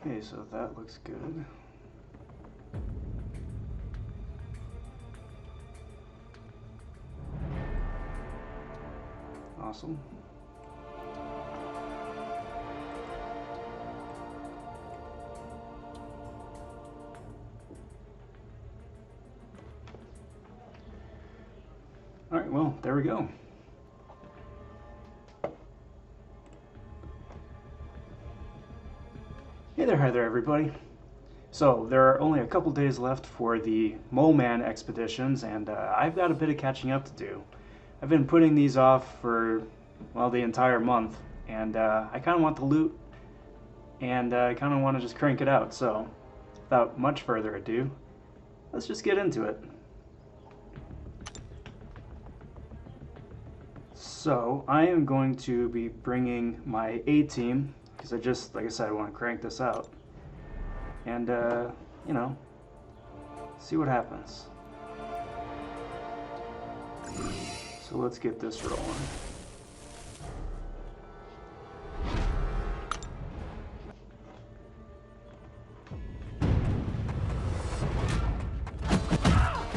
Okay, so that looks good. Awesome. All right, well, there we go. Hey there, hi there, everybody. So there are only a couple days left for the Mole Man expeditions, and I've got a bit of catching up to do. I've been putting these off for, well, the entire month, and I kind of want the loot, and I kind of want to just crank it out. So without much further ado, let's just get into it. So I am going to be bringing my A team, because like I said, I want to crank this out. And, you know, see what happens. So let's get this rolling.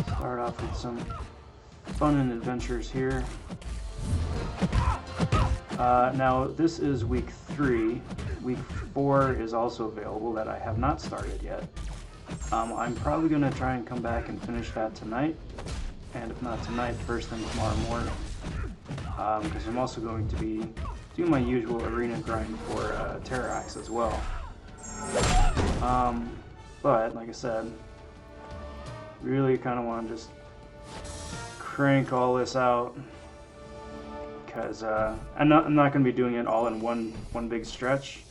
Start off with some fun and adventures here. Now this is week 3. Week 4 is also available that I have not started yet. I'm probably going to try and come back and finish that tonight, and if not tonight, first thing tomorrow morning, because I'm also going to be doing my usual arena grind for Terrax as well. But like I said, really kind of want to just crank all this out, because I'm not going to be doing it all in one big stretch,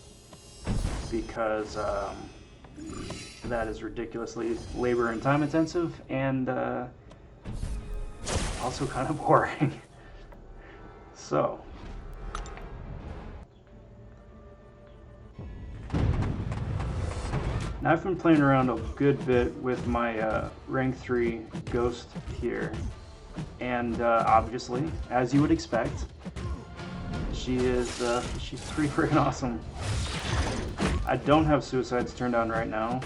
because that is ridiculously labor and time intensive, and also kind of boring. So now I've been playing around a good bit with my rank 3 Ghost here, and obviously, as you would expect, she's pretty freaking awesome. I don't have suicides turned on right now.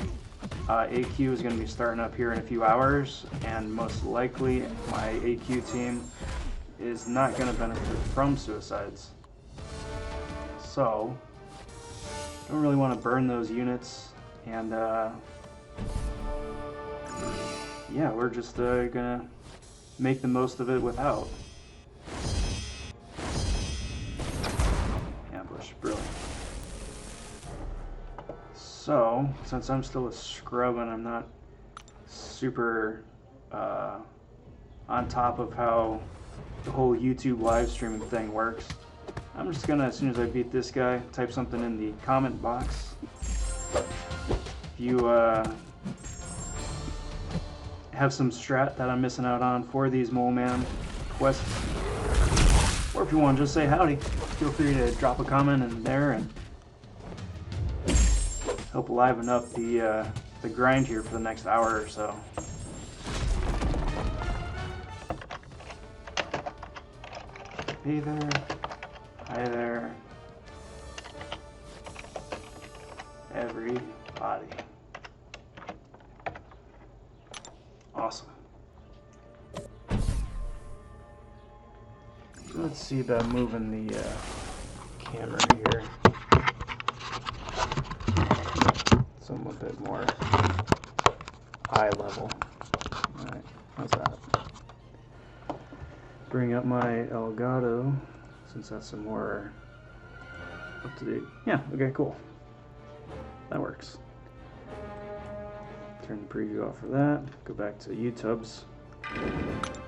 AQ is going to be starting up here in a few hours, and most likely my AQ team is not going to benefit from suicides. So, don't really want to burn those units, and yeah, we're just going to make the most of it without. Ambush, brilliant. So, since I'm still a scrub and I'm not super on top of how the whole YouTube live streaming thing works, I'm just gonna, as soon as I beat this guy, type something in the comment box. If you have some strat that I'm missing out on for these Mole Man quests, or if you want to just say howdy, feel free to drop a comment in there and help liven up the grind here for the next hour or so. Hey there. Hi there. Everybody. Awesome. So let's see about moving the camera here. Some a bit more eye level. Alright, how's that? Bring up my Elgato, since that's a more up to date. Yeah, okay, cool. That works. Turn the preview off for that. Go back to YouTube's.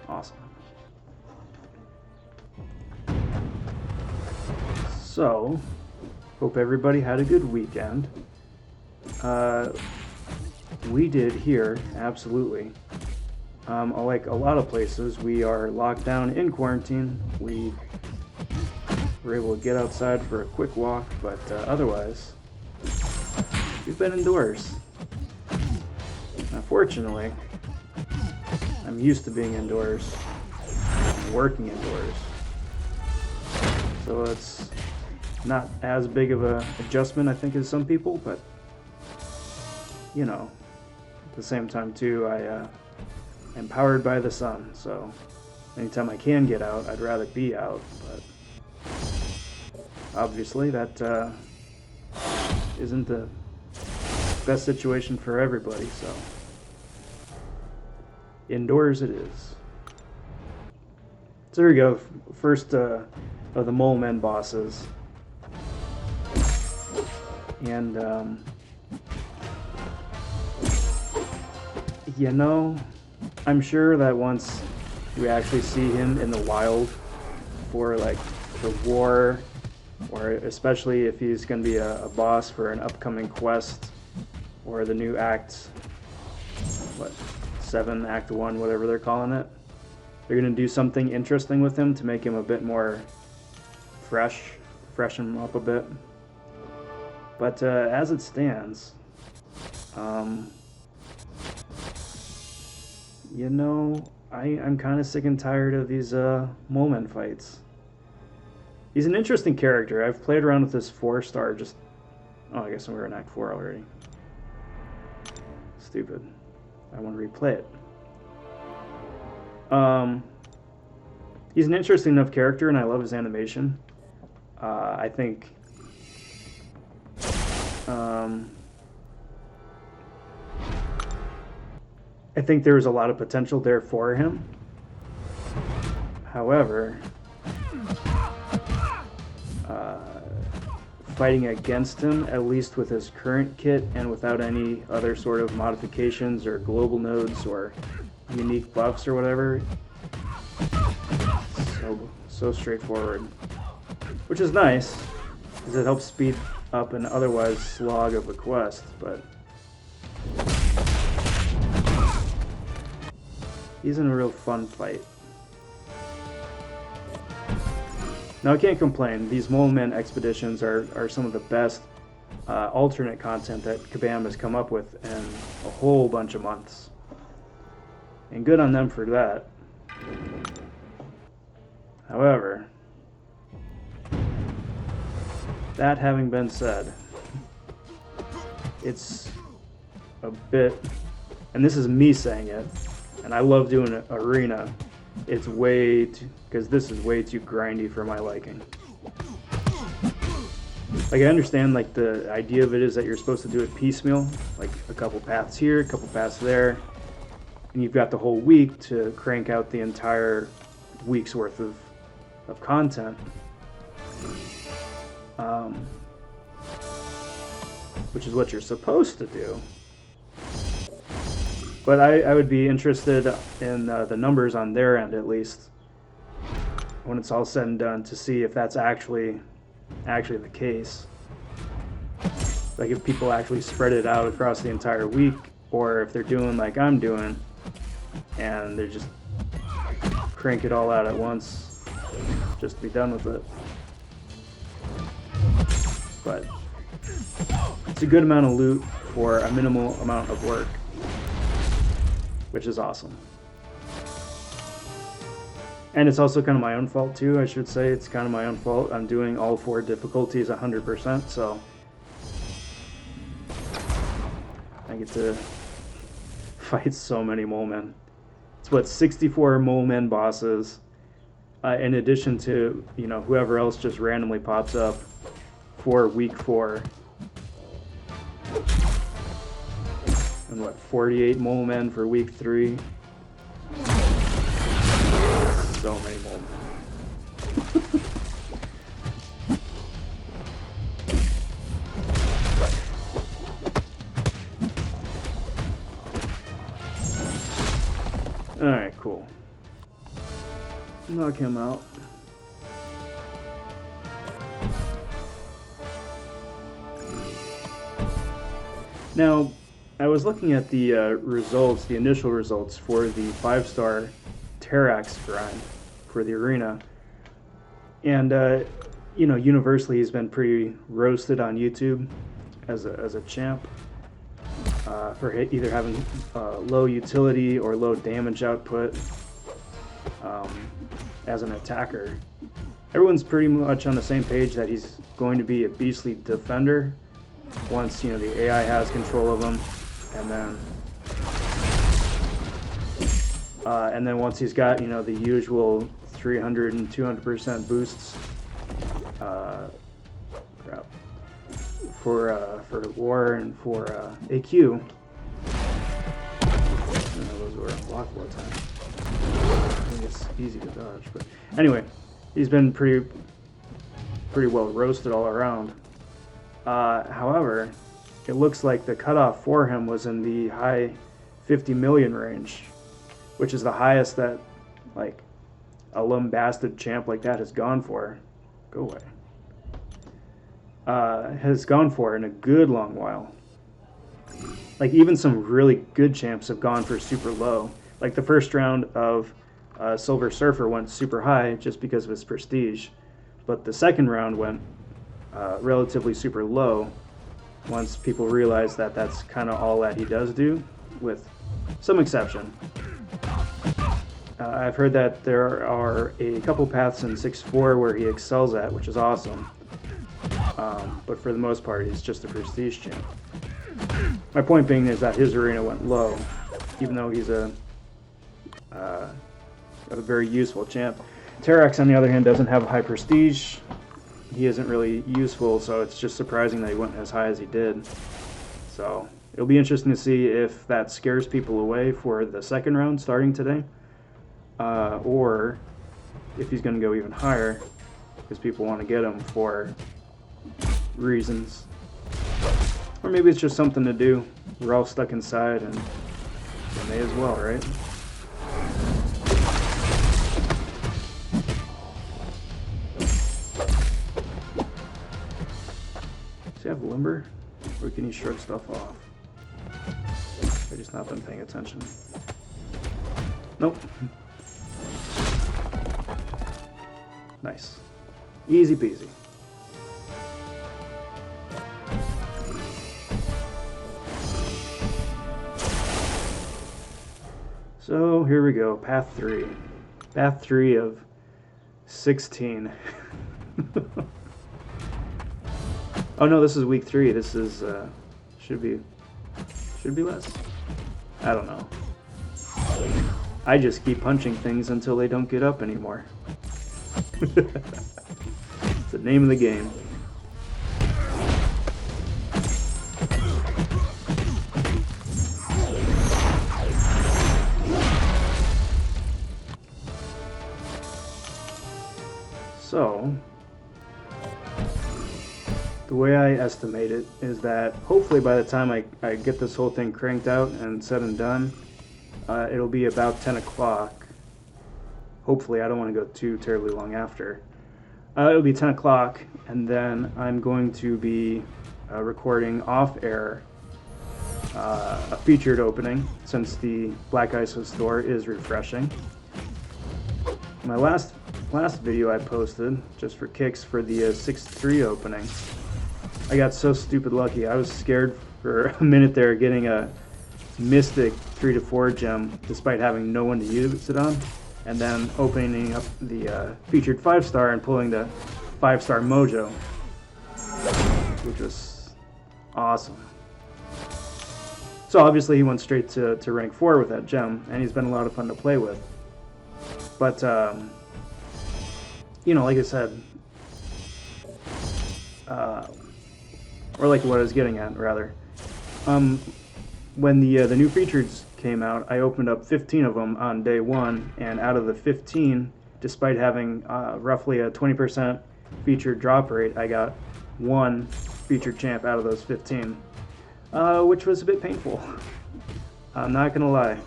Awesome. So, hope everybody had a good weekend. We did here, absolutely. Like a lot of places, we are locked down in quarantine. We were able to get outside for a quick walk, but otherwise, we've been indoors. Unfortunately, I'm used to being indoors, and working indoors, so it's not as big of a adjustment, I think, as some people, but you know, at the same time too, I am powered by the sun, so anytime I can get out, I'd rather be out, but obviously that isn't the best situation for everybody, so indoors it is. So there we go, first of the mole men bosses. And you know, I'm sure that once we actually see him in the wild for like the war, or especially if he's going to be a boss for an upcoming quest or the new act, what, 7, act 1, whatever they're calling it, they're going to do something interesting with him to make him a bit more freshen him up a bit. But as it stands, you know, I'm kind of sick and tired of these Moleman fights. He's an interesting character. I've played around with this 4-star just... Oh, I guess we're in Act 4 already. Stupid. I want to replay it. He's an interesting enough character, and I love his animation. I think... I think there was a lot of potential there for him. However, fighting against him, at least with his current kit and without any other sort of modifications or global nodes or unique buffs or whatever, so straightforward. Which is nice, because it helps speed up an otherwise slog of a quest, but he's in a real fun fight. Now, I can't complain. These Mole Men expeditions are some of the best alternate content that Kabam has come up with in a whole bunch of months. And good on them for that. However, that having been said, it's a bit, and this is me saying it, and I love doing an arena, it's way too, because this is way too grindy for my liking. Like, I understand, like, the idea of it is that you're supposed to do it piecemeal, like a couple paths here, a couple paths there, and you've got the whole week to crank out the entire week's worth of content. Which is what you're supposed to do. But I would be interested in the numbers on their end, at least, when it's all said and done, to see if that's actually the case. Like, if people actually spread it out across the entire week, or if they're doing like I'm doing, and they just crank it all out at once, just to be done with it. But it's a good amount of loot for a minimal amount of work, which is awesome. And it's also kind of my own fault too, I should say. It's kind of my own fault. I'm doing all 4 difficulties 100%, so I get to fight so many Mole Men. It's what, 64 Mole Men bosses, in addition to, you know, whoever else just randomly pops up for week 4. And what, 48 Mole Men for week 3? So many Mole Men. Alright, cool. Knock him out. Now, I was looking at the results, the initial results for the 5-star Terrax grind for the arena, and you know, universally he's been pretty roasted on YouTube as a champ for either having low utility or low damage output as an attacker. Everyone's pretty much on the same page that he's going to be a beastly defender once, you know, the AI has control of him. and then once he's got, you know, the usual 300 and 200% boosts for war and for AQ. Those were unblockable at times. I think it's easy to dodge, but anyway, he's been pretty well roasted all around. However, it looks like the cutoff for him was in the high 50 million range, which is the highest that like a lambasted champ like that has gone for. Go away. Has gone for in a good long while. Like even some really good champs have gone for super low. Like the first round of Silver Surfer went super high just because of his prestige, but the second round went relatively super low once people realized that that's kind of all that he does do, with some exception. I've heard that there are a couple paths in 6.4 where he excels at, which is awesome. But for the most part, he's just a prestige champ. My point being is that his arena went low, even though he's a very useful champ. Terax, on the other hand, doesn't have a high prestige. He isn't really useful, so it's just surprising that he went as high as he did. So it'll be interesting to see if that scares people away for the second round starting today, or if he's going to go even higher because people want to get him for reasons. Or maybe it's just something to do. We're all stuck inside, and we may as well, right? Does he have limber? Or can he shrug stuff off? I've just not been paying attention. Nope. Nice. Easy peasy. So here we go, path 3. Path 3 of 16. Oh no, this is week 3. This is should be less. I don't know. I just keep punching things until they don't get up anymore. It's the name of the game. So, the way I estimate it is that hopefully by the time I get this whole thing cranked out and said and done, it'll be about 10 o'clock. Hopefully, I don't want to go too terribly long after. It'll be 10 o'clock, and then I'm going to be recording off-air a featured opening, since the Black ISO store is refreshing. My last video I posted, just for kicks, for the 6.3 opening, I got so stupid lucky. I was scared for a minute there getting a Mystic 3-4 gem, despite having no one to use it on, and then opening up the featured 5-star and pulling the 5-star Mojo, which was awesome. So obviously he went straight to rank 4 with that gem, and he's been a lot of fun to play with. But, you know, like I said, or like what I was getting at, rather. When the new features came out, I opened up 15 of them on day 1, and out of the 15, despite having roughly a 20% featured drop rate, I got 1 featured champ out of those 15, which was a bit painful. I'm not gonna lie.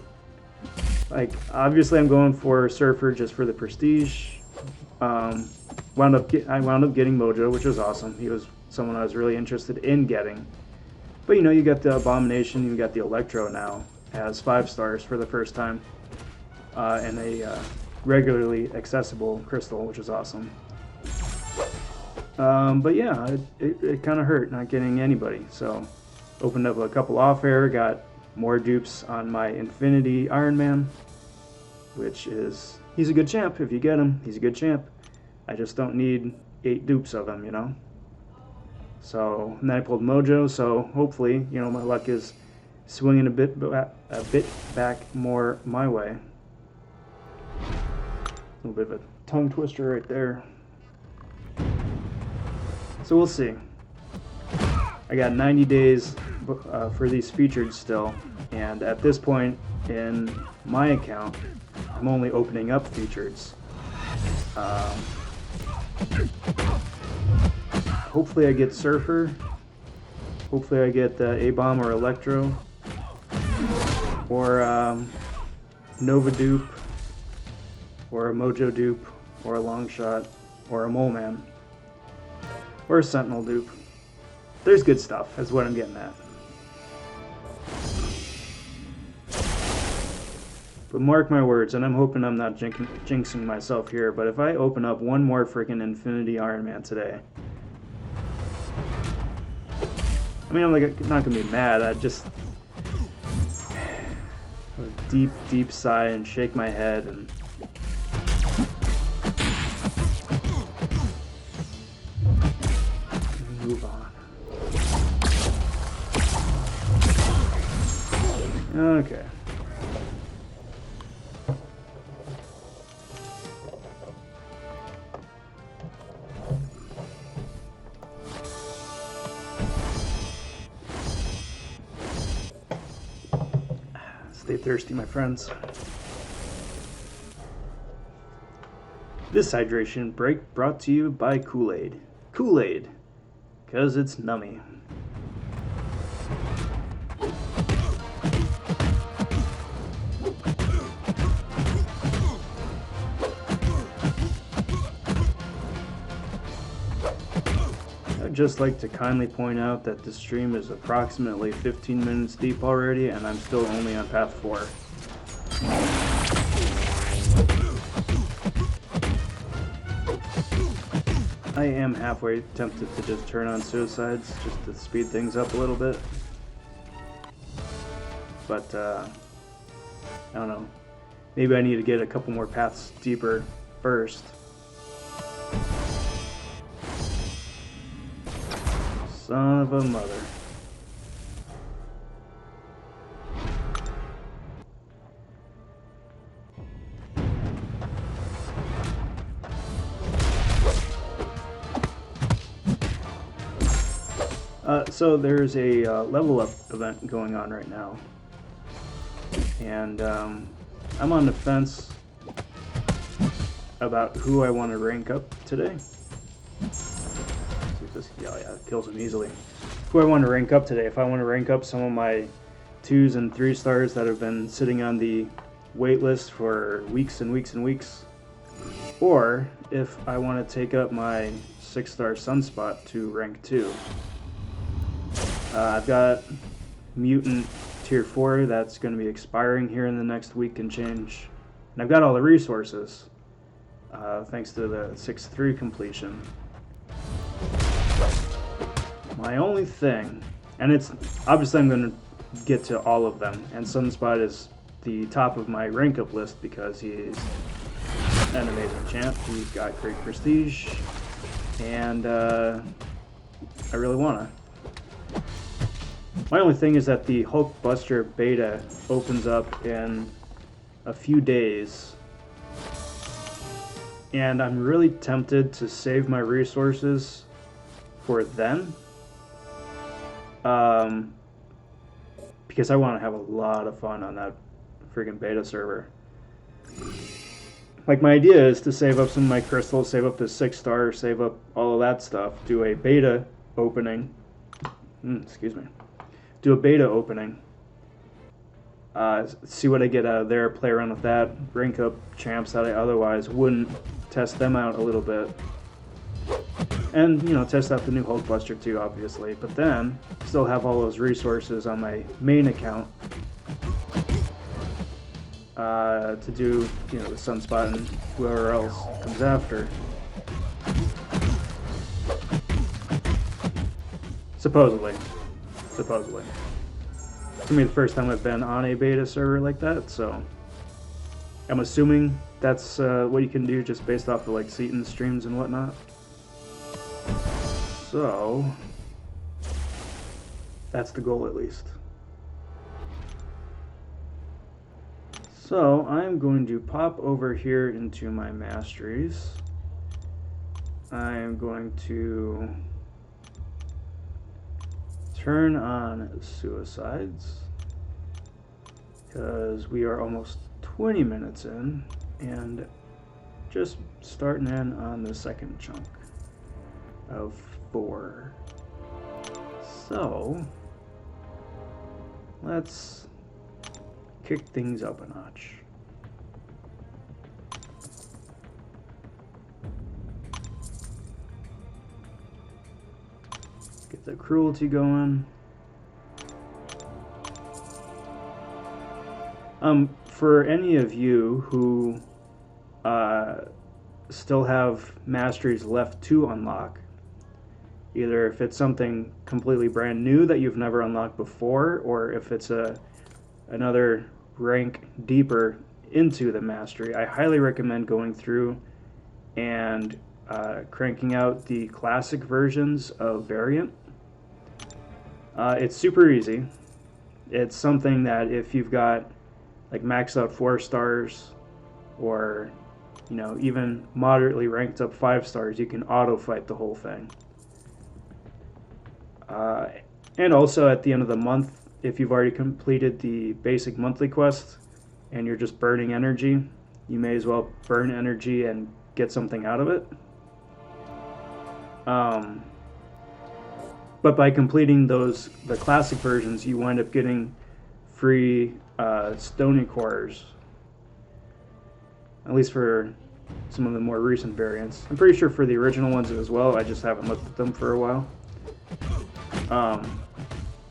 Like, obviously I'm going for Surfer just for the prestige. I wound up getting Mojo, which was awesome. He was someone I was really interested in getting. But you know, you got the Abomination, you got the Electro now as 5 stars for the first time, and a regularly accessible crystal, which is awesome. But yeah, it kind of hurt not getting anybody. So opened up a couple off-air, got more dupes on my Infinity Iron Man, which is, he's a good champ. If you get him, he's a good champ. I just don't need 8 dupes of him, you know. So, and then I pulled Mojo, so hopefully, you know, my luck is swinging a bit back more my way. A little bit of a tongue twister right there. So we'll see. I got 90 days for these featured still, and at this point in my account, I'm only opening up features. Hopefully I get Surfer. Hopefully I get A-Bomb or Electro. Or Nova Dupe. Or a Mojo Dupe. Or a Longshot. Or a Mole Man. Or a Sentinel Dupe. There's good stuff, that's what I'm getting at. But mark my words, and I'm hoping I'm not jinxing myself here, but if I open up one more freaking Infinity Iron Man today, I mean, I'm like not gonna be mad. I just a deep, deep sigh and shake my head and move on. Okay. Stay thirsty, my friends. This hydration break brought to you by Kool-Aid. Kool-Aid, 'cause it's nummy. I'd just like to kindly point out that this stream is approximately 15 minutes deep already, and I'm still only on path 4. I am halfway tempted to just turn on suicides, just to speed things up a little bit. But, I don't know. Maybe I need to get a couple more paths deeper first. Son of a mother. So there's a level up event going on right now, and I'm on the fence about who I want to rank up today. Yeah, it kills him easily. Who I want to rank up today. If I want to rank up some of my 2s and 3 stars that have been sitting on the wait list for weeks and weeks and weeks, or if I want to take up my 6-star Sunspot to rank 2. I've got Mutant Tier 4 that's going to be expiring here in the next week and change, and I've got all the resources thanks to the 6-3 completion. My only thing, and it's obviously I'm going to get to all of them, and Sunspot is the top of my rank up list because he's an amazing champ. He's got great prestige, and I really want to. My only thing is that the Hulkbuster beta opens up in a few days, and I'm really tempted to save my resources for then, because I want to have a lot of fun on that friggin' beta server. Like, my idea is to save up some of my crystals, save up the 6-star, save up all of that stuff, do a beta opening, do a beta opening, see what I get out of there, play around with that, rank up champs that I otherwise wouldn't, test them out a little bit, and, you know, test out the new Hulkbuster too, obviously, but then still have all those resources on my main account to do, you know, the Sunspot and whoever else comes after. Supposedly. It's gonna be the first time I've been on a beta server like that, so I'm assuming that's what you can do just based off of like Seaton streams and whatnot. So that's the goal, at least. So I'm going to pop over here into my masteries. I'm going to turn on suicides because we are almost 20 minutes in and just starting in on the second chunk of 4. So let's kick things up a notch. Get the cruelty going. For any of you who still have masteries left to unlock, either if it's something completely brand new that you've never unlocked before, or if it's another rank deeper into the mastery, I highly recommend going through and cranking out the classic versions of Variant. It's super easy. It's something that if you've got like maxed out 4 stars or even moderately ranked up 5 stars, you can auto fight the whole thing. And also at the end of the month, if you've already completed the basic monthly quest and you're just burning energy, you may as well burn energy and get something out of it. But by completing the classic versions, you wind up getting free stony cores, at least for some of the more recent variants. I'm pretty sure for the original ones as well, I just haven't looked at them for a while.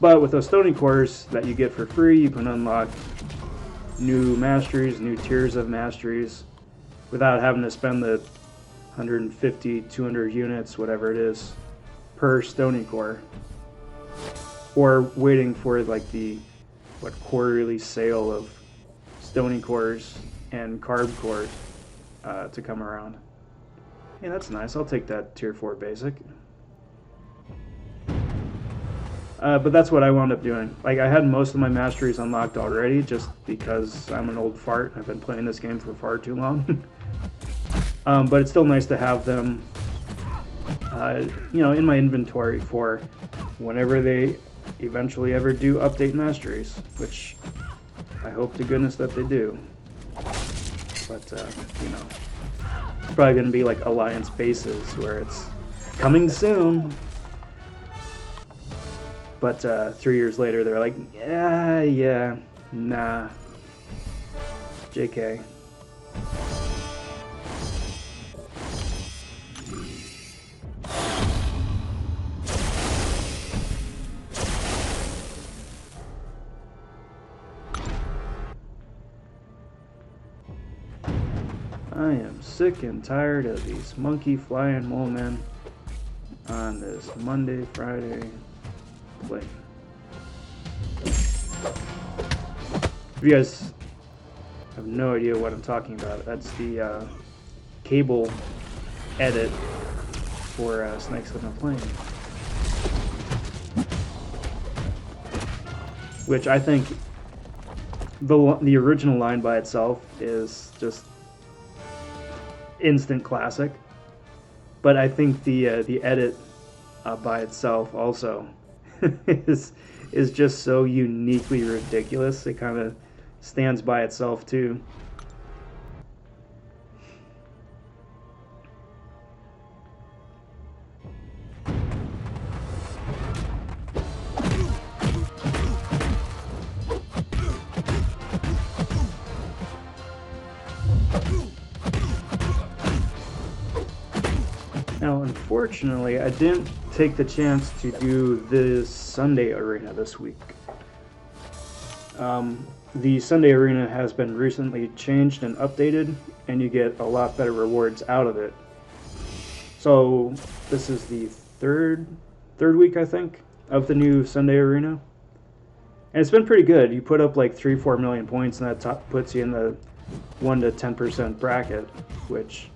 But with those stony cores that you get for free, you can unlock new masteries, new tiers of masteries, without having to spend the 150, 200 units, whatever it is, per stony core, or waiting for like the quarterly sale of stony cores and carb cores to come around. Hey, that's nice. I'll take that tier 4 basic. But that's what I wound up doing. Like, I had most of my masteries unlocked already just because I'm an old fart. I've been playing this game for far too long. But it's still nice to have them in my inventory for whenever they eventually ever do update masteries, which I hope to goodness that they do. But it's probably going to be like Alliance bases where it's coming soon. But 3 years later, they're like, yeah, nah, JK. I am sick and tired of these monkey flying mole men on this Monday, Friday play. If you guys have no idea what I'm talking about, that's the cable edit for Snakes on a Plane, which I think the original line by itself is just instant classic, but I think the edit by itself also is just so uniquely ridiculous. It kind of stands by itself too. Now, unfortunately, I didn't take the chance to do the Sunday Arena this week. The Sunday Arena has been recently changed and updated, and you get a lot better rewards out of it. So this is the third week, I think, of the new Sunday Arena, and it's been pretty good. You put up like 3-4 million points, and that puts you in the 1 to 10% bracket, which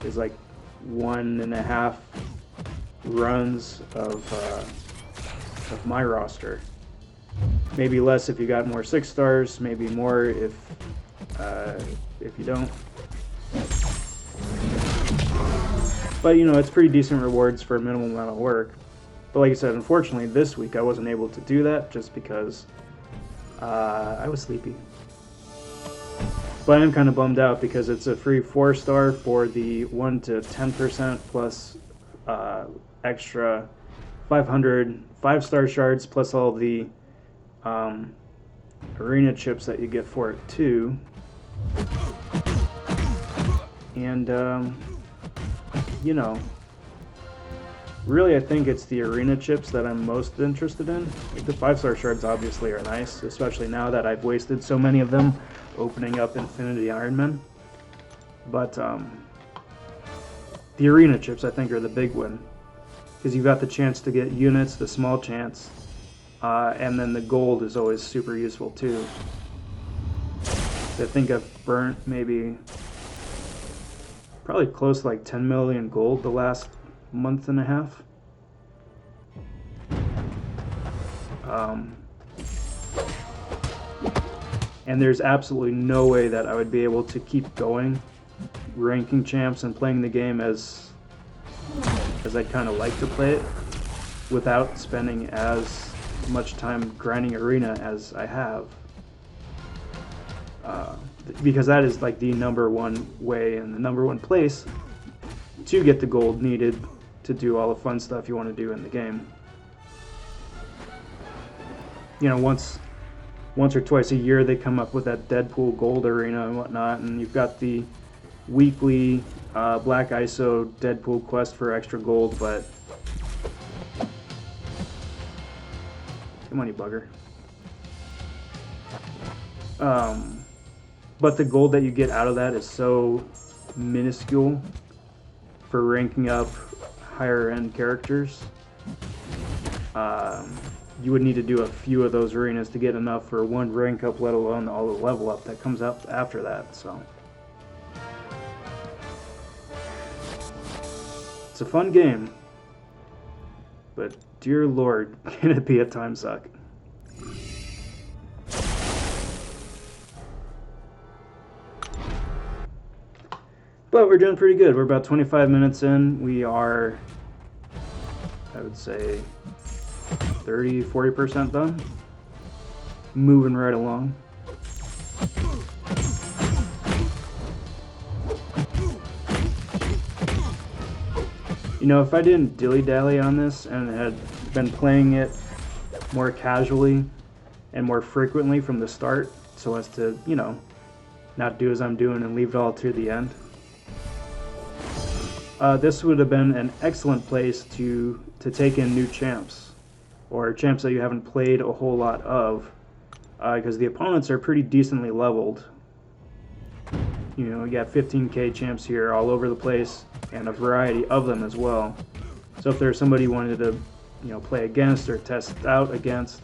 is like 1.5 runs of my roster. Maybe less if you got more 6 stars, maybe more if you don't. But you know, it's pretty decent rewards for a minimal amount of work. But like I said, unfortunately this week I wasn't able to do that just because I was sleepy. But I am kind of bummed out because it's a free 4-star for the 1 to 10% plus extra 500 5-star shards plus all the arena chips that you get for it too. And you know, really I think it's the arena chips that I'm most interested in. Like the 5-star shards obviously are nice, especially now that I've wasted so many of them opening up Infinity Ironman. But the arena chips I think are the big one, because you've got the chance to get units, the small chance, and then the gold is always super useful too. I think I've burnt maybe probably close to like 10 million gold the last month and a half. And there's absolutely no way that I would be able to keep going ranking champs and playing the game as I kind of like to play it without spending as much time grinding arena as I have. Because that is like the #1 way and the #1 place to get the gold needed to do all the fun stuff you want to do in the game. You know, once or twice a year they come up with that Deadpool gold arena and whatnot, and you've got the weekly Black ISO Deadpool quest for extra gold, but come on, you bugger. But the gold that you get out of that is so minuscule for ranking up higher end characters. You would need to do a few of those arenas to get enough for one rank up, let alone all the level up that comes up after that. So it's a fun game, but dear Lord, can it be a time suck. But we're doing pretty good. We're about 25 minutes in. We are, I would say, 30-40% done. Moving right along. You know, if I didn't dilly-dally on this and had been playing it more casually and more frequently from the start, so as to, you know, not do as I'm doing and leave it all to the end, this would have been an excellent place to take in new champs, or champs that you haven't played a whole lot of, because the opponents are pretty decently leveled. You know, you got 15k champs here all over the place, and a variety of them as well. So if there's somebody you wanted to, you know, play against or test out against,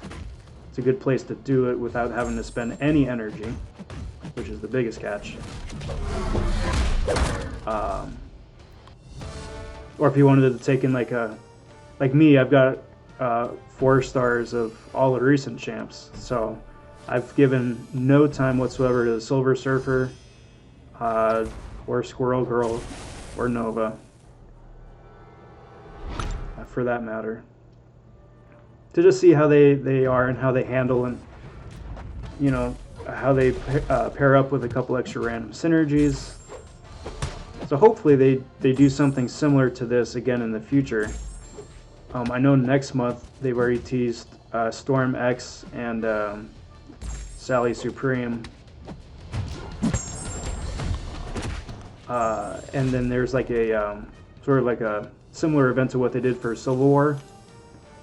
it's a good place to do it without having to spend any energy, which is the biggest catch. Or if you wanted to take in like me, I've got 4 stars of all the recent champs, so I've given no time whatsoever to the Silver Surfer, or Squirrel Girl, or Nova, for that matter, to just see how they are and how they handle, and you know, how they pair up with a couple extra random synergies. So hopefully they do something similar to this again in the future. I know next month they've already teased Storm X and Sally Supreme. And then there's like a sort of like a similar event to what they did for Civil War,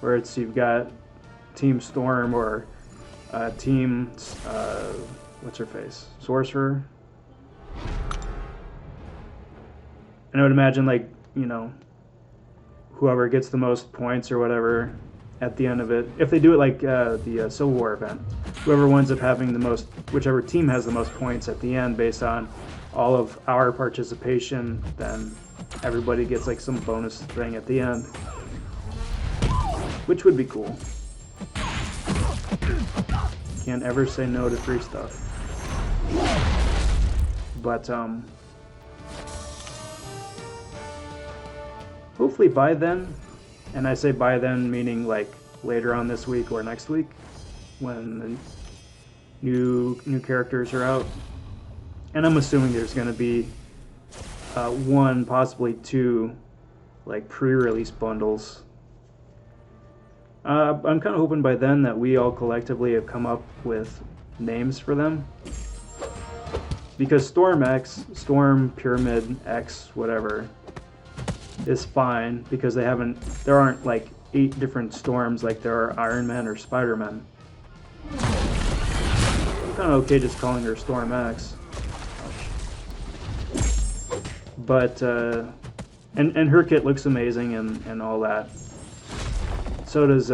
where it's you've got Team Storm or Team what's her face, Sorcerer. And I would imagine, like, you know, whoever gets the most points or whatever at the end of it, if they do it like the Civil War event, whoever winds up having the most, whichever team has the most points at the end based on all of our participation, then everybody gets like some bonus thing at the end, which would be cool. can't ever say no to free stuff. But hopefully by then, and I say by then meaning like later on this week or next week, when the new characters are out, and I'm assuming there's going to be one, possibly two, like pre-release bundles. I'm kind of hoping by then that we all collectively have come up with names for them. Because Storm X, Storm, Pyramid X, whatever, is fine because there aren't like 8 different Storms like there are Iron Man or Spider-Man. I'm kind of okay just calling her Storm X. But, and her kit looks amazing and all that. So does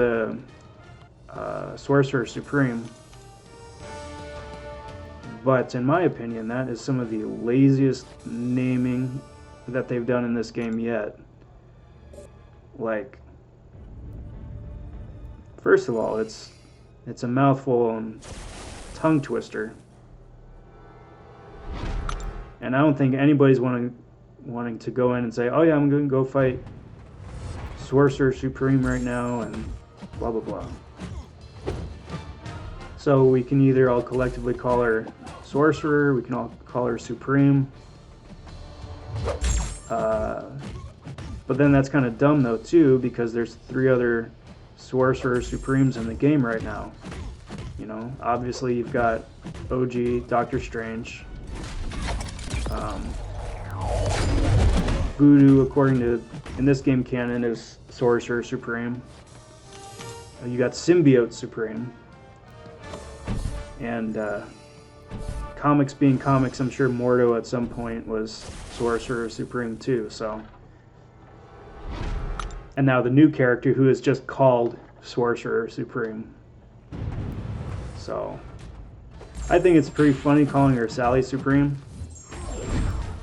Sorcerer Supreme. But in my opinion, that is some of the laziest naming that they've done in this game yet. Like, first of all, it's a mouthful and tongue twister. And I don't think anybody's wanting to go in and say, oh yeah, I'm going to go fight Sorcerer Supreme right now and blah blah blah. So we can either all collectively call her Sorcerer, we can all call her Supreme. But then that's kind of dumb though too, because there's 3 other Sorcerer Supremes in the game right now. You know, obviously you've got OG Doctor Strange. Voodoo, according to in this game canon, is Sorcerer Supreme. You got Symbiote Supreme. And comics being comics, I'm sure Mordo at some point was Sorcerer Supreme too, so. And now the new character who is just called Sorcerer Supreme. So, I think it's pretty funny calling her Sally Supreme.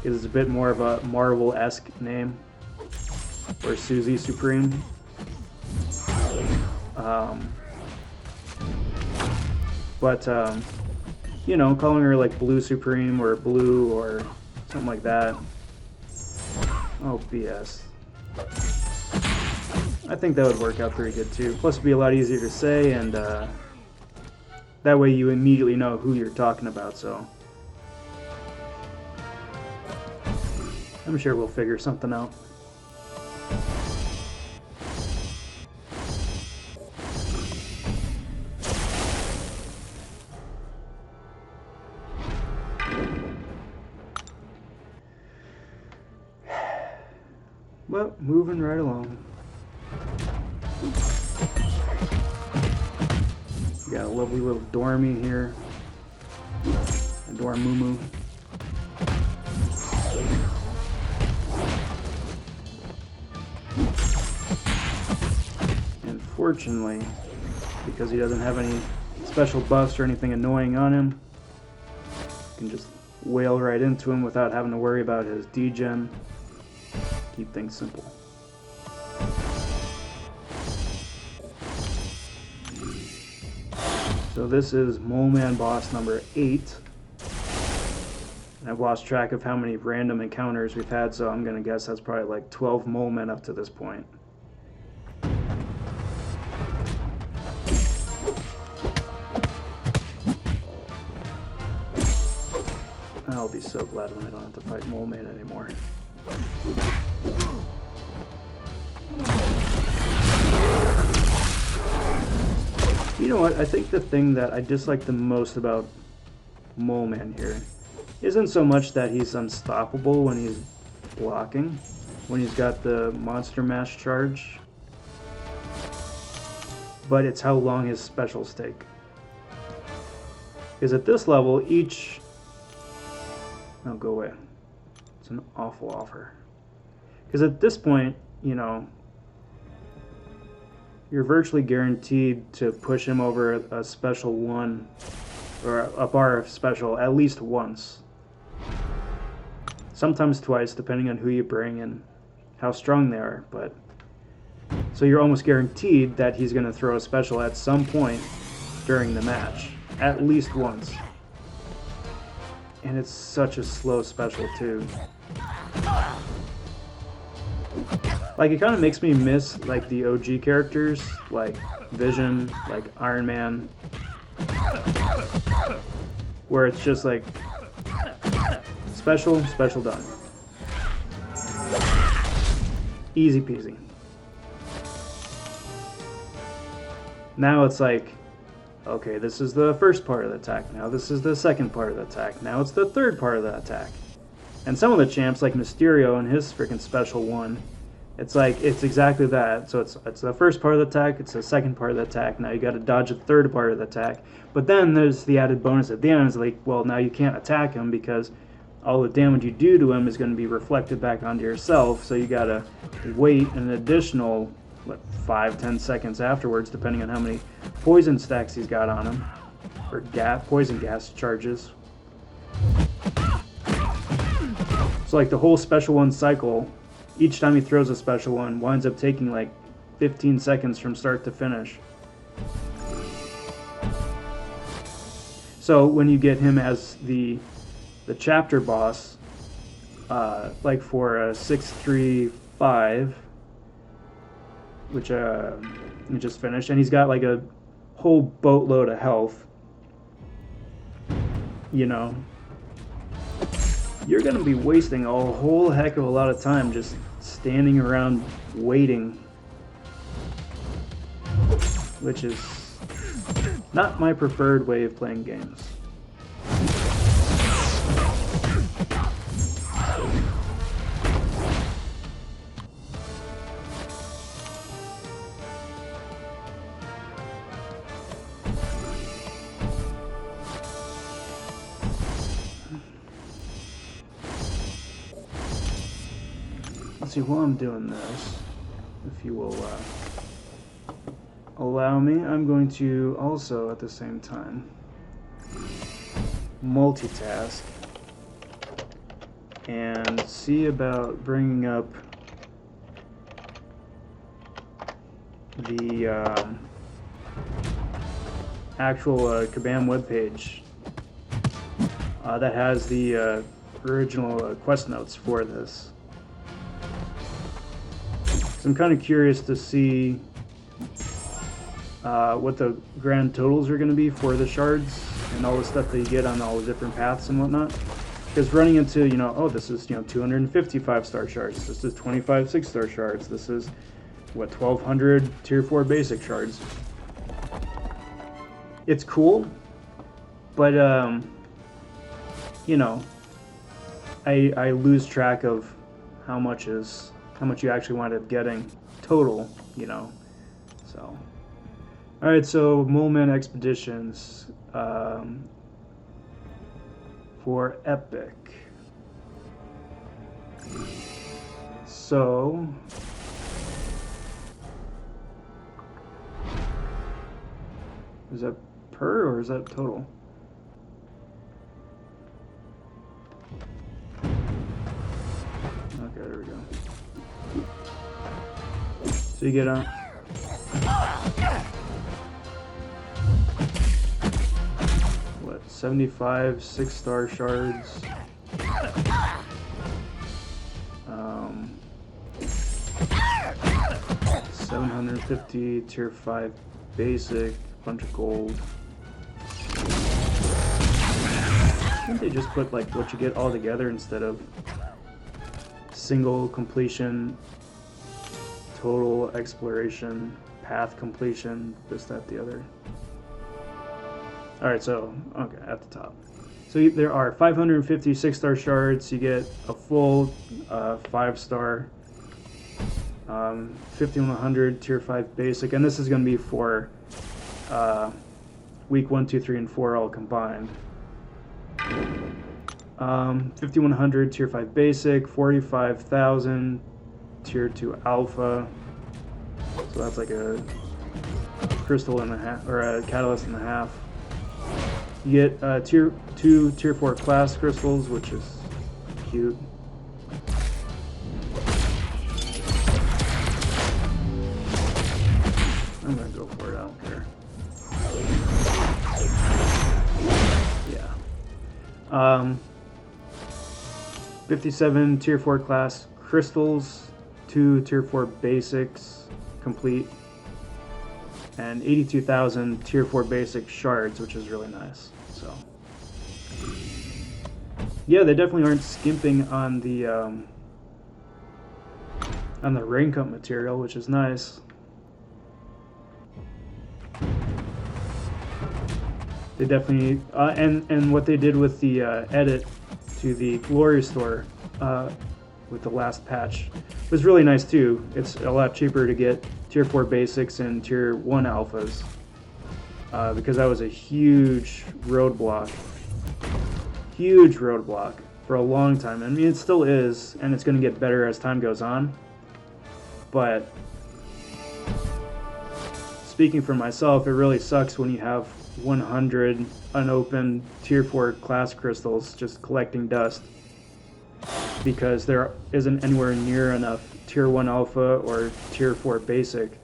It's a bit more of a Marvel-esque name. Or Susie Supreme. You know, calling her like Blue Supreme or Blue or something like that. Oh, BS. I think that would work out pretty good too. Plus it'd be a lot easier to say, and that way you immediately know who you're talking about, so. I'm sure we'll figure something out. Well, moving right along. We got a lovely little Dormy here. A Dormumu. Unfortunately, because he doesn't have any special buffs or anything annoying on him, you can just wail right into him without having to worry about his degen. Keep things simple. So this is Mole Man boss number 8. And I've lost track of how many random encounters we've had, so I'm going to guess that's probably like 12 Mole Men up to this point. I'll be so glad when I don't have to fight Mole Man anymore. You know what, I think the thing that I dislike the most about Mole Man here isn't so much that he's unstoppable when he's blocking, when he's got the Monster Mash charge, but it's how long his specials take. Because at this level, each... No, go away. It's an awful offer. Because at this point, you know, you're virtually guaranteed to push him over a special 1, or a bar of special at least once. Sometimes twice, depending on who you bring and how strong they are. But so you're almost guaranteed that he's going to throw a special at some point during the match. at least once. And it's such a slow special too. Like, it kind of makes me miss like the OG characters, like Vision, like Iron Man, where it's just like special, special done. Easy peasy. Now it's like, okay, this is the first part of the attack. Now this is the second part of the attack. Now it's the third part of the attack. And some of the champs, like Mysterio and his freaking special one, it's like, it's exactly that. So it's the first part of the attack, it's the second part of the attack. Now you got to dodge the third part of the attack. But then there's the added bonus at the end. It's like, well, now you can't attack him because all the damage you do to him is going to be reflected back onto yourself. So you got to wait an additional, what, 5-10 seconds afterwards, depending on how many poison stacks he's got on him, or poison gas charges. So like the whole special one cycle, each time he throws a special one, winds up taking like 15 seconds from start to finish. So when you get him as the chapter boss, like for a 635, which we just finished, and he's got like a whole boatload of health, you know, you're going to be wasting a whole heck of a lot of time just standing around waiting, which is not my preferred way of playing games. Let's see, while I'm doing this, if you will allow me, I'm going to also at the same time multitask and see about bringing up the actual Kabam webpage that has the original quest notes for this. So I'm kind of curious to see what the grand totals are going to be for the shards and all the stuff that you get on all the different paths and whatnot. Because running into, you know, oh, this is, you know, 250 5-star shards, this is 25 6-star shards, this is, what, 1200 tier 4 basic shards. It's cool, but, you know, I lose track of how much you actually wind up getting total, you know. So, all right, so Moleman Expeditions for Epic. So is that per or is that total? Okay, there we go. So you get a what, 75 6-star shards, 750 tier 5 basic, bunch of gold. I think they just put like what you get all together instead of single completion, total exploration, path completion, this, that, the other. Alright, so, okay, at the top. So there are 550 6-star shards, you get a full 5-star, 5100 tier 5 basic, and this is going to be for week 1, 2, 3, and 4 all combined. 5100 tier 5 basic, 45,000 tier 2 alpha, so that's like a crystal and a half, or a catalyst and a half. You get tier 2 tier 4 class crystals, which is cute. I'm gonna go for it, I don't care. Um, 57 tier 4 class crystals, 2 tier 4 basics complete, and 82,000 tier 4 basic shards, which is really nice. So yeah, they definitely aren't skimping on the rank up material, which is nice. They definitely and what they did with the edit to the Glory Store with the last patch was really nice too. It's a lot cheaper to get tier 4 basics and tier 1 alphas because that was a huge roadblock for a long time. I mean, it still is, and it's going to get better as time goes on. But speaking for myself, it really sucks when you have 100 unopened tier 4 class crystals just collecting dust because there isn't anywhere near enough tier 1 alpha or tier 4 basic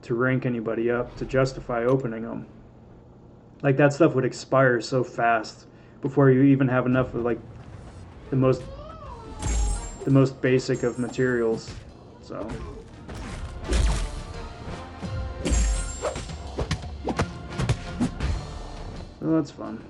to rank anybody up to justify opening them. Like, that stuff would expire so fast before you even have enough of like the most basic of materials. So well, that's fun.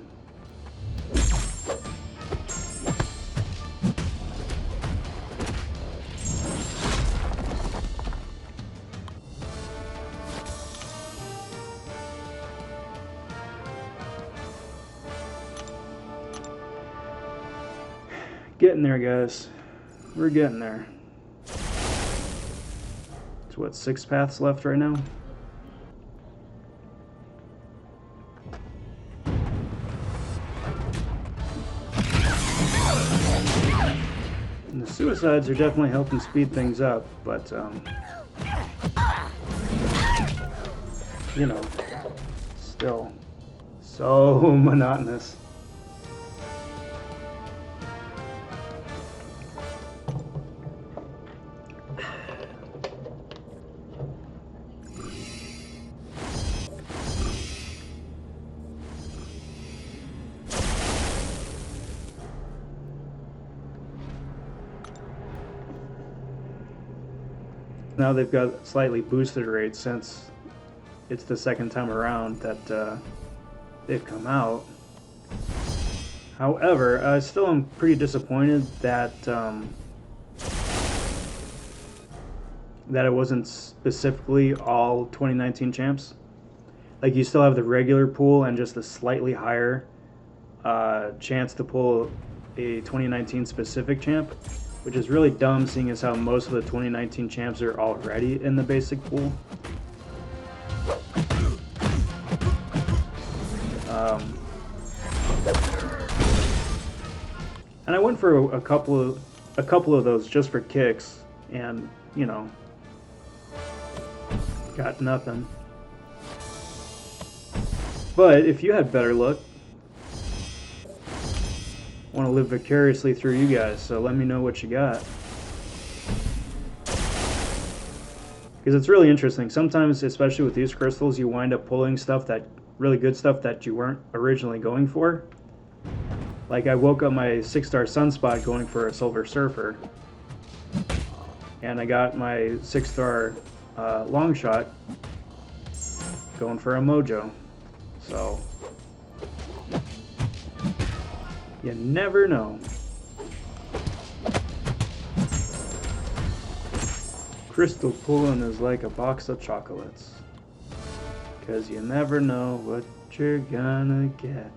Getting there, guys. We're getting there. So what, 6 paths left right now? And the suicides are definitely helping speed things up, but you know, still so monotonous. Now they've got slightly boosted rates since it's the second time around that they've come out. However, I still am pretty disappointed that that it wasn't specifically all 2019 champs. Like, you still have the regular pool and just a slightly higher chance to pull a 2019 specific champ, which is really dumb seeing as how most of the 2019 champs are already in the basic pool. And I went for a couple of those just for kicks, and you know, got nothing. But if you had better luck, I want to live vicariously through you guys, so let me know what you got. Because it's really interesting. Sometimes, especially with these crystals, you wind up pulling stuff that, really good stuff that you weren't originally going for. Like, I woke up my 6-star Sunspot going for a Silver Surfer, and I got my 6-star Longshot going for a Mojo. So you never know. Crystal pulling is like a box of chocolates, 'cause you never know what you're gonna get.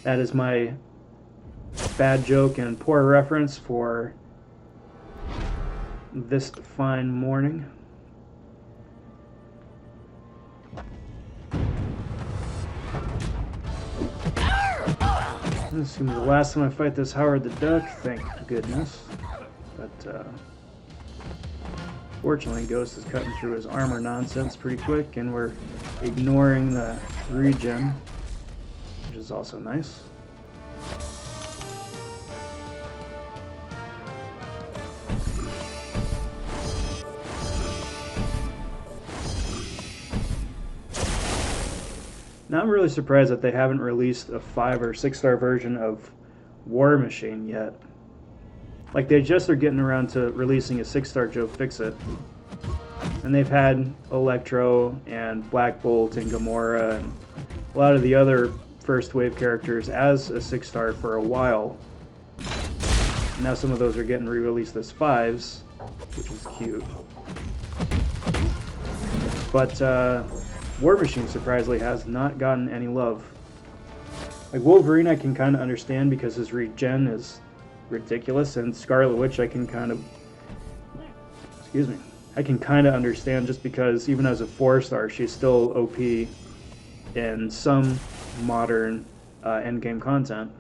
That is my bad joke and poor reference for this fine morning. This is going to be the last time I fight this Howard the Duck, thank goodness. But fortunately, Ghost is cutting through his armor nonsense pretty quick, and we're ignoring the regen, which is also nice. Now I'm really surprised that they haven't released a 5 or 6-star version of War Machine yet. Like, they just are getting around to releasing a 6-star Joe Fixit. And they've had Electro and Black Bolt and Gamora and a lot of the other first wave characters as a 6-star for a while. Now some of those are getting re-released as 5s, which is cute. But War Machine surprisingly has not gotten any love. Like, Wolverine I can kind of understand because his regen is ridiculous, and Scarlet Witch I can kind of understand just because even as a 4-star she's still OP in some modern endgame content.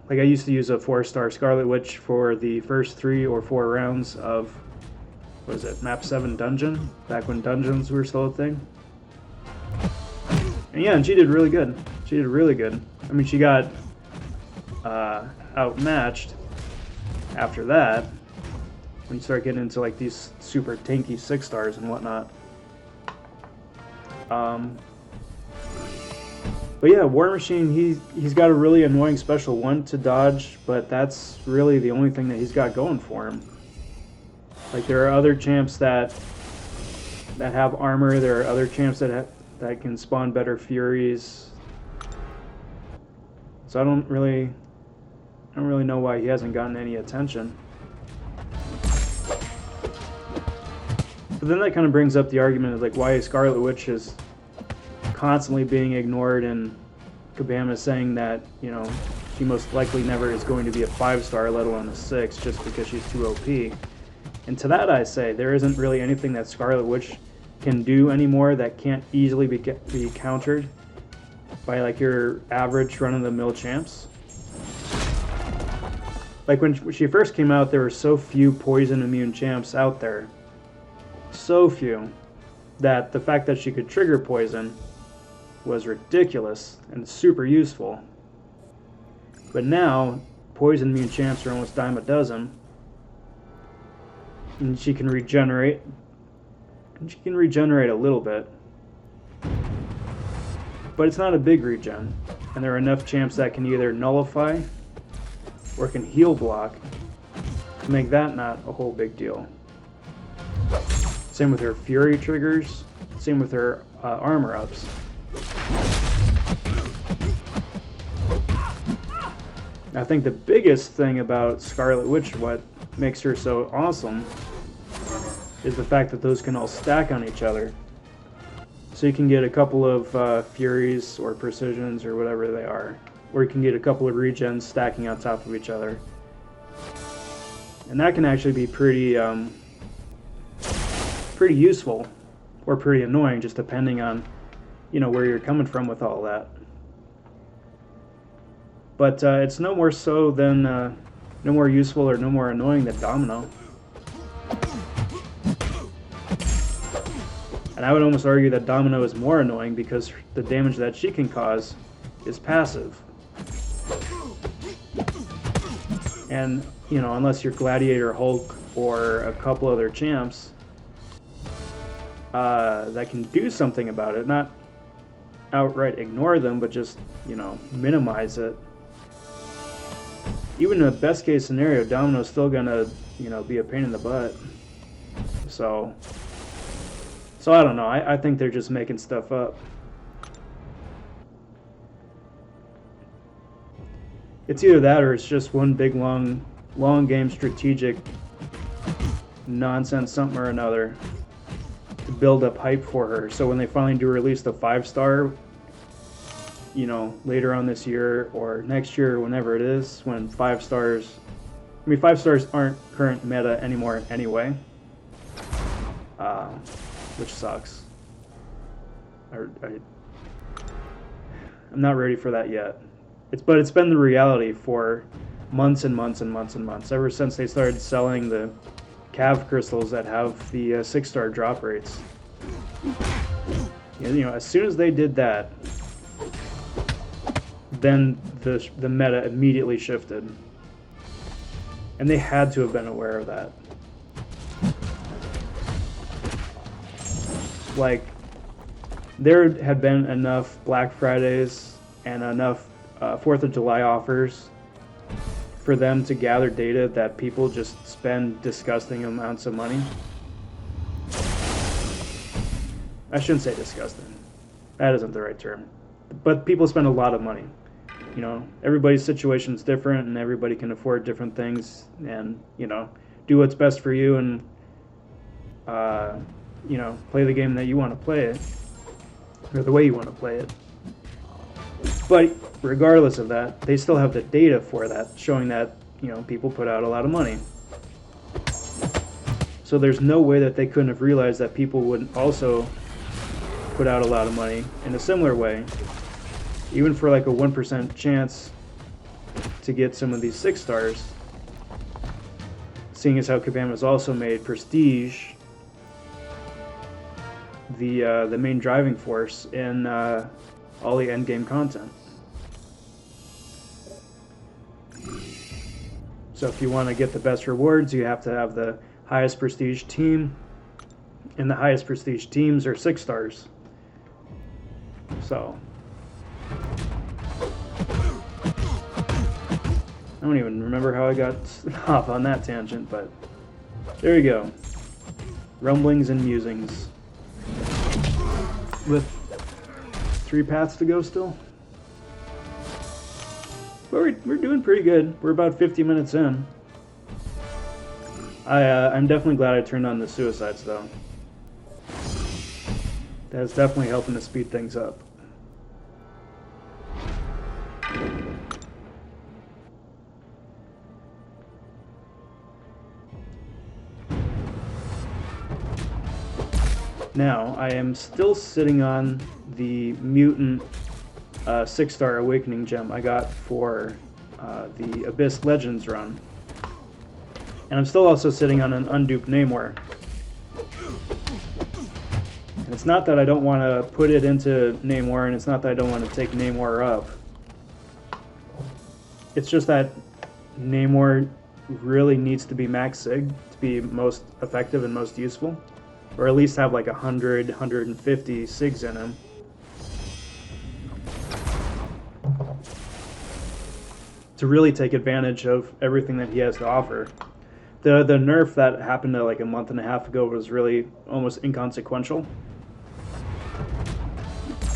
Like, I used to use a 4-star Scarlet Witch for the first 3 or 4 rounds of, what is it, Map 7 Dungeon, back when dungeons were still a thing. And yeah, and she did really good. She did really good. I mean, she got outmatched after that when you start getting into like these super tanky 6-stars and whatnot. But yeah, War Machine, he's got a really annoying special 1 to dodge, but that's really the only thing that he's got going for him. Like, there are other champs that have armor, there are other champs that can spawn better Furies. So I don't really know why he hasn't gotten any attention. But then that kind of brings up the argument of like why Scarlet Witch is constantly being ignored, and Kabam is saying that, you know, she most likely never is going to be a 5-star, let alone a 6, just because she's too OP. And to that I say, there isn't really anything that Scarlet Witch can do anymore that can't easily be countered by like your average run-of-the-mill champs. Like, when she first came out, there were so few poison immune champs out there. So few that the fact that she could trigger poison was ridiculous and super useful. But now, poison immune champs are almost dime a dozen. And she can regenerate. And she can regenerate a little bit. But it's not a big regen. And there are enough champs that can either nullify or can heal block to make that not a whole big deal. Same with her Fury triggers. Same with her armor ups. I think the biggest thing about Scarlet Witch, what makes her so awesome, is the fact that those can all stack on each other. So you can get a couple of Furies or Precisions or whatever they are, or you can get a couple of regens stacking on top of each other. And that can actually be pretty useful, or pretty annoying, just depending on, you know, where you're coming from with all that. But it's no more so than, no more useful or no more annoying than Domino. And I would almost argue that Domino is more annoying because the damage that she can cause is passive. And, you know, unless you're Gladiator, Hulk, or a couple other champs that can do something about it, not outright ignore them, but just, you know, minimize it. Even in the best case scenario, Domino's still gonna, you know, be a pain in the butt. So I don't know. I think they're just making stuff up. It's either that or it's just one big long game strategic nonsense, something or another, to build up hype for her. So when they finally do release the 5-star, you know, later on this year or next year or whenever it is, when 5 stars, I mean, 5 stars aren't current meta anymore anyway, which sucks. I'm not ready for that yet. But it's been the reality for months and months and months and months, ever since they started selling the Cav crystals that have the 6-star drop rates. You know, as soon as they did that, then the meta immediately shifted. And they had to have been aware of that. there had been enough Black Fridays and enough 4th of July offers for them to gather data that people just spend disgusting amounts of money. I shouldn't say disgusting. That isn't the right term. But people spend a lot of money. You know, everybody's situation is different and everybody can afford different things, and, you know, do what's best for you and, you know, play the game that you want to play it, or the way you want to play it. But regardless of that, they still have the data for that, showing that, you know, people put out a lot of money. So there's no way that they couldn't have realized that people would also put out a lot of money in a similar way, even for like a 1% chance to get some of these 6 stars, seeing as how Kabama's also made Prestige the main driving force in all the endgame content. So if you want to get the best rewards, you have to have the highest prestige team, and the highest prestige teams are 6 stars. So I don't even remember how I got off on that tangent, but there you go. Rumblings and musings. With 3 paths to go still. But we're doing pretty good. We're about 50 minutes in. I'm definitely glad I turned on the suicides, though. That's definitely helping to speed things up. Now, I am still sitting on the mutant 6-star awakening gem I got for the Abyss Legends run. And I'm still also sitting on an unduped Namor. And it's not that I don't want to put it into Namor, and it's not that I don't want to take Namor up. It's just that Namor really needs to be max sig to be most effective and most useful. Or at least have like 100, 150 SIGs in him. To really take advantage of everything that he has to offer. The nerf that happened like a month and a half ago was really almost inconsequential.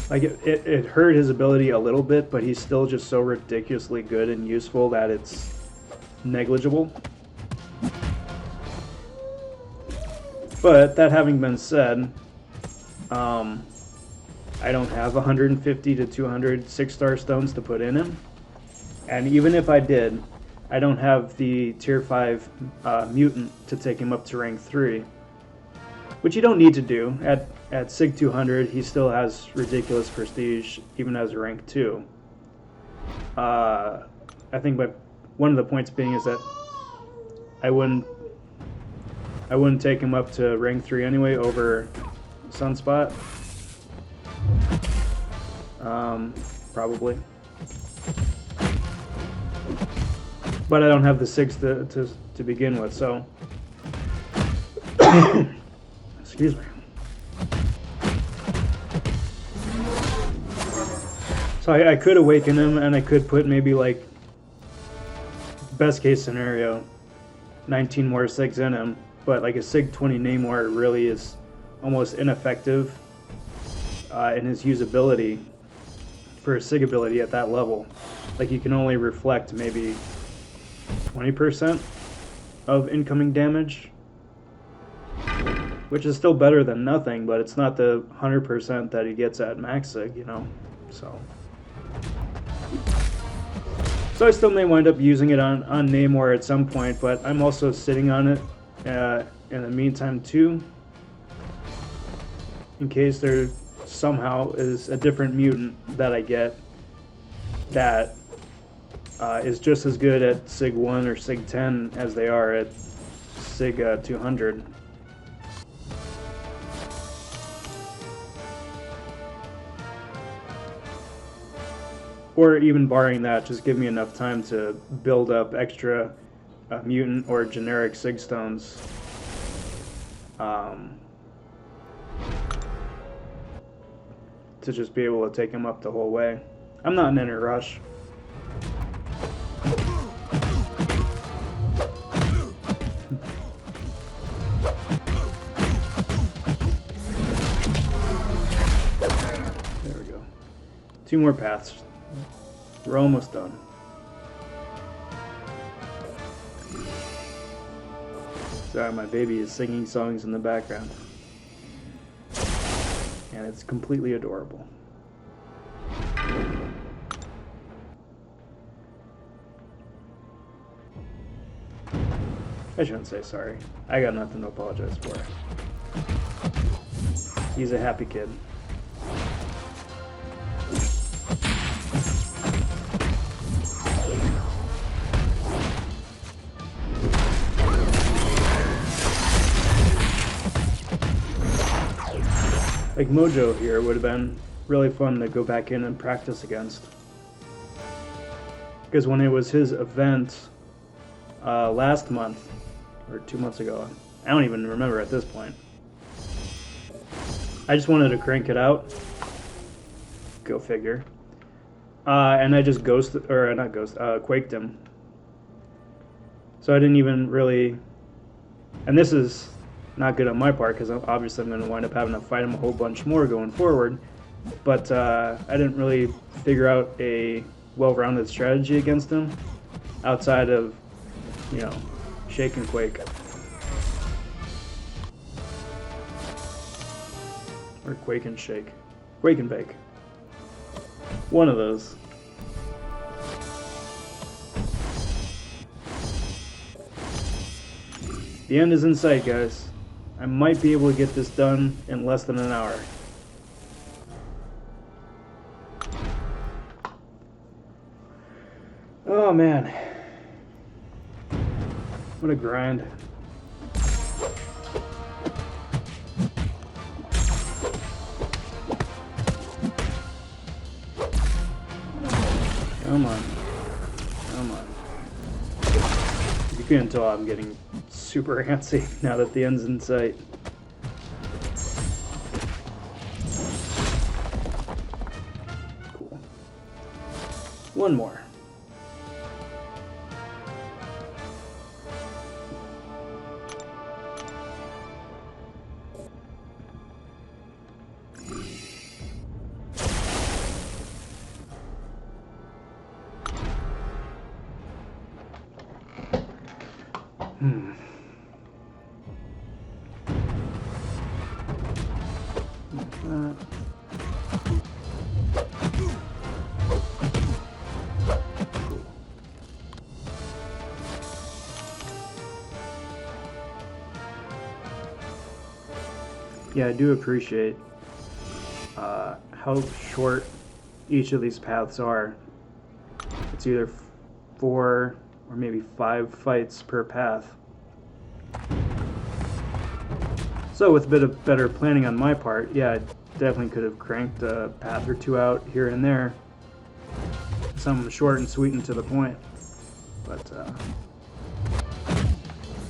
Like it hurt his ability a little bit, but he's still just so ridiculously good and useful that it's negligible. But that having been said, I don't have 150 to 200 6-star stones to put in him. And even if I did, I don't have the tier 5 mutant to take him up to rank 3. Which you don't need to do. At Sig 200, he still has ridiculous prestige, even as a rank 2. I think one of the points being is that I wouldn't take him up to rank 3 anyway over Sunspot. Probably. But I don't have the 6 to begin with, so... Excuse me. So I could awaken him, and I could put maybe, like, best case scenario, 19 more SIGs in him. But like a Sig 20 Namor really is almost ineffective in his usability for a Sig ability at that level. Like you can only reflect maybe 20% of incoming damage, which is still better than nothing, but it's not the 100% that he gets at max Sig, you know. So I still may wind up using it on Namor at some point, but I'm also sitting on it in the meantime too, in case there somehow is a different mutant that I get that is just as good at Sig 1 or Sig 10 as they are at Sig 200. Or even barring that, just give me enough time to build up extra mutant or generic Sig stones. to just be able to take him up the whole way. I'm not in any rush. There we go. 2 more paths. We're almost done. Sorry, my baby is singing songs in the background. And it's completely adorable. I shouldn't say sorry. I got nothing to apologize for. He's a happy kid. Like Mojo here would have been really fun to go back in and practice against. Because when it was his event last month, or 2 months ago, I don't even remember at this point. I just wanted to crank it out. Go figure. And I just quaked him. So I didn't even really, and this is not good on my part because obviously I'm going to wind up having to fight him a whole bunch more going forward. But I didn't really figure out a well-rounded strategy against him outside of, you know, shake and quake. Or quake and shake. Quake and bake. One of those. The end is in sight, guys. I might be able to get this done in less than an hour. Oh man. What a grind. Come on. Come on. You can tell I'm getting super antsy now that the end's in sight. Cool. One more. Yeah, I do appreciate how short each of these paths are. It's either 4 or maybe 5 fights per path. So with a bit of better planning on my part, yeah, I definitely could have cranked a path or 2 out here and there. Some short and sweet and to the point. But,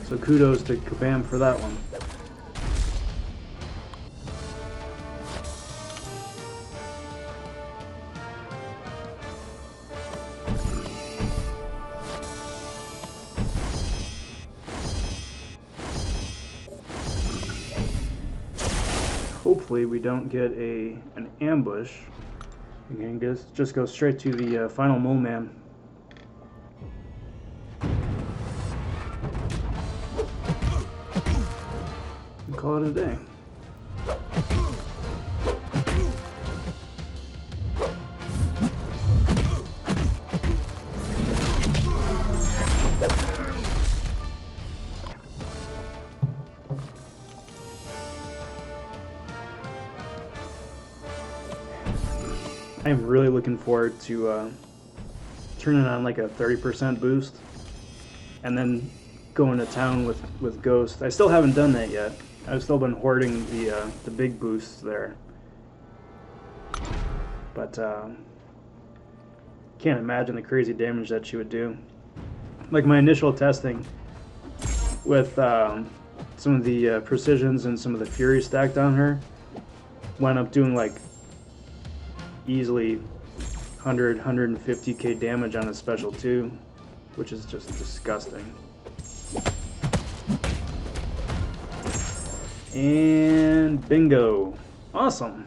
so kudos to Kabam for that one. Hopefully we don't get an ambush. We can just go straight to the final mole man. And call it a day. I'm really looking forward to turning on like a 30% boost and then going to town with Ghost. I still haven't done that yet. I've still been hoarding the big boosts there. But can't imagine the crazy damage that she would do. Like my initial testing with some of the precisions and some of the fury stacked on her wound up doing like easily 150k damage on his special too, which is just disgusting. And bingo. Awesome.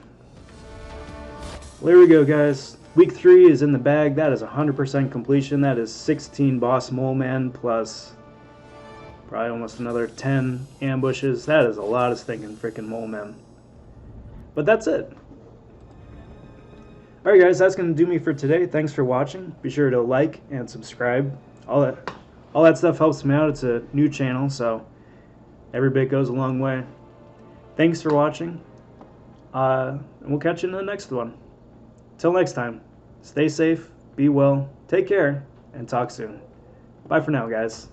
Well, there we go, guys. Week 3 is in the bag. That is 100% completion. That is 16 boss mole man plus probably almost another 10 ambushes. That is a lot of stinking freaking mole men. But that's it. Alright guys, that's going to do me for today. Thanks for watching. Be sure to like and subscribe. All that stuff helps me out. It's a new channel, so every bit goes a long way. Thanks for watching. And we'll catch you in the next one. Till next time, stay safe, be well, take care, and talk soon. Bye for now, guys.